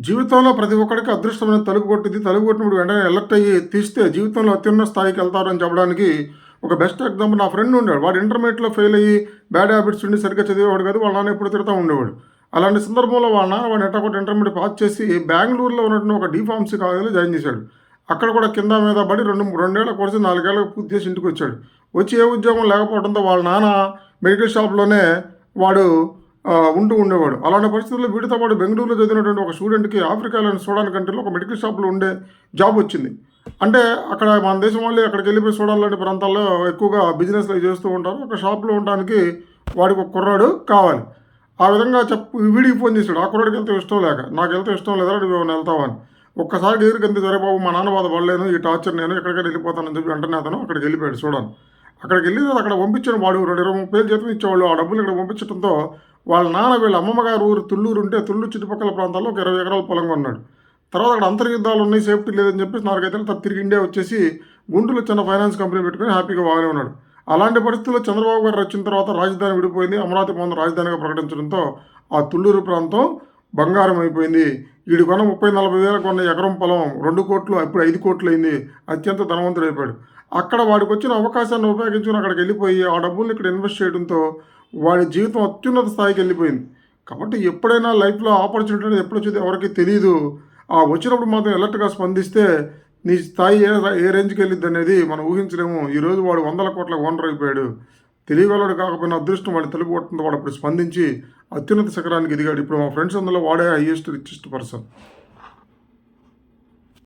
జీవితంలో ప్రతి ఒక్కడికి అదృష్టమైన తలుపు కొట్టింది. తలుపు కొట్టినప్పుడు వెంటనే ఎలర్ట్ అయ్యి తీస్తే జీవితంలో అత్యున్నత స్థాయికి వెళ్తారని చెప్పడానికి ఒక బెస్ట్ ఎగ్జాంపుల్ నా ఫ్రెండ్ ఉండేవాడు. వాడు ఇంటర్మీడియేట్‌లో ఫెయిల్ అయ్యి బ్యాడ్ హ్యాబిట్స్ ఉండి సరిగ్గా చదివేవాడు కాదు. వాళ్ళ నాన్న ఎప్పుడు తిడతా ఉండేవాడు. అలాంటి సందర్భంలో వాళ్ళ నాన్న వాడిని ఎట్టకొట్ట ఇంటర్మీడియేట్ పాస్ చేసి బెంగుళూరులో ఉన్నటువంటి ఒక డి ఫార్మసీ కాలేజ్‌లో జాయిన్ చేశాడు. అక్కడ కూడా కింద మీద పడి 2 ఏళ్ల కోర్సు 4 ఏళ్ళకి పూర్తి చేసి ఇంటికొచ్చాడు. వచ్చి ఏ ఉద్యోగం లేకపోవడంతో వాళ్ళ నాన్న మెడికల్ షాప్‌లోనే వాడు ఉంటూ ఉండేవాడు. అలాంటి పరిస్థితుల్లో వీడితో పాటు బెంగుళూరులో చదివినటువంటి ఒక స్టూడెంట్‌కి ఆఫ్రికాలోని సూడాన్ కంట్రీలో ఒక మెడికల్ షాప్‌లో ఉండే జాబ్ వచ్చింది. అంటే అక్కడ మన దేశం వాళ్ళు అక్కడికెళ్ళిపోయి సూడాన్ లాంటి ప్రాంతాల్లో ఎక్కువగా బిజినెస్‌లు అవి చేస్తూ ఉంటారు. ఒక షాప్‌లో ఉండడానికి వాడికి ఒక కుర్రాడు కావాలి. ఆ విధంగా వీడికి ఫోన్ చేసాడు. ఆ కుర్రాడికి వెళ్తే ఇష్టం లేక. నాకెళ్తే ఇష్టం లేదురా నువ్వేమైనా వెళ్తావా అని. ఒక్కసారి ఎదురుకెళ్తే సరే బాబు మా నాన్న బాధ పడలేను. ఈ టార్చర్ నేను ఎక్కడికైనా వెళ్ళిపోతానని చెప్పి వెంటనే అతను అక్కడికి వెళ్ళిపోయాడు సూడాన్. అక్కడికి వెళ్ళిన తర్వాత అక్కడ పంపించిన వాడు 20, 30 జీతం ఇచ్చేవాళ్ళు. ఆ డబ్బులు ఇక్కడ పంపించడంతో వాళ్ళ నాన్న వీళ్ళ అమ్మమ్మ గారు ఊరు తుళ్ళూరు ఉంటే తుళ్ళూరు చుట్టుపక్కల ప్రాంతాల్లో ఒక 20 ఎకరాల పొలం కొన్నాడు. తర్వాత అక్కడ అంతర్యుద్ధాలు ఉన్నాయి సేఫ్టీ లేదని చెప్పేసి 4 ఐదేళ్ళ తర్వాత తిరిగి ఇండియా వచ్చేసి గుంటూరులో చిన్న ఫైనాన్స్ కంపెనీ పెట్టుకొని హ్యాపీగా బాగానే ఉన్నాడు. అలాంటి పరిస్థితుల్లో చంద్రబాబు గారు వచ్చిన తర్వాత రాజధాని విడిపోయింది. అమరావతి ప్రాంతం రాజధానిగా ప్రకటించడంతో ఆ తుళ్ళూరు ప్రాంతం బంగారం అయిపోయింది. ఈడు కొన్న 30, 40 వేల కొన్న ఎకరం పొలం 2 కోట్లు ఇప్పుడు 5 కోట్లు అయింది. అత్యంత ధనవంతుడైపోయాడు. అక్కడ వాడికి వచ్చిన అవకాశాన్ని ఉపయోగించుకుని అక్కడికి వెళ్ళిపోయి ఆ డబ్బుల్ని ఇక్కడ ఇన్వెస్ట్ చేయడంతో వాడి జీవితం అత్యున్నత స్థాయికి వెళ్ళిపోయింది. కాబట్టి ఎప్పుడైనా లైఫ్‌లో ఆపర్చునిటీ అనేది ఎప్పుడొచ్చేదో ఎవరికీ తెలీదు. ఆ వచ్చినప్పుడు మాత్రం అలర్ట్‌గా స్పందిస్తే నీ స్థాయి ఏ రేంజ్‌కి వెళ్ళిద్దనేది మనం ఊహించలేము. ఈరోజు వాడు వందల కోట్ల ఓనర్ అయిపోయాడు. తెలివిగలోడు కాకపోయినా అదృష్టం వాడిని తలుపు కొట్టడంతో వాడు అప్పుడు స్పందించి అత్యున్నత శిఖరానికి ఎదిగాడు. ఇప్పుడు మా ఫ్రెండ్స్ అందులో వాడే హైయెస్ట్ రిచెస్ట్ పర్సన్.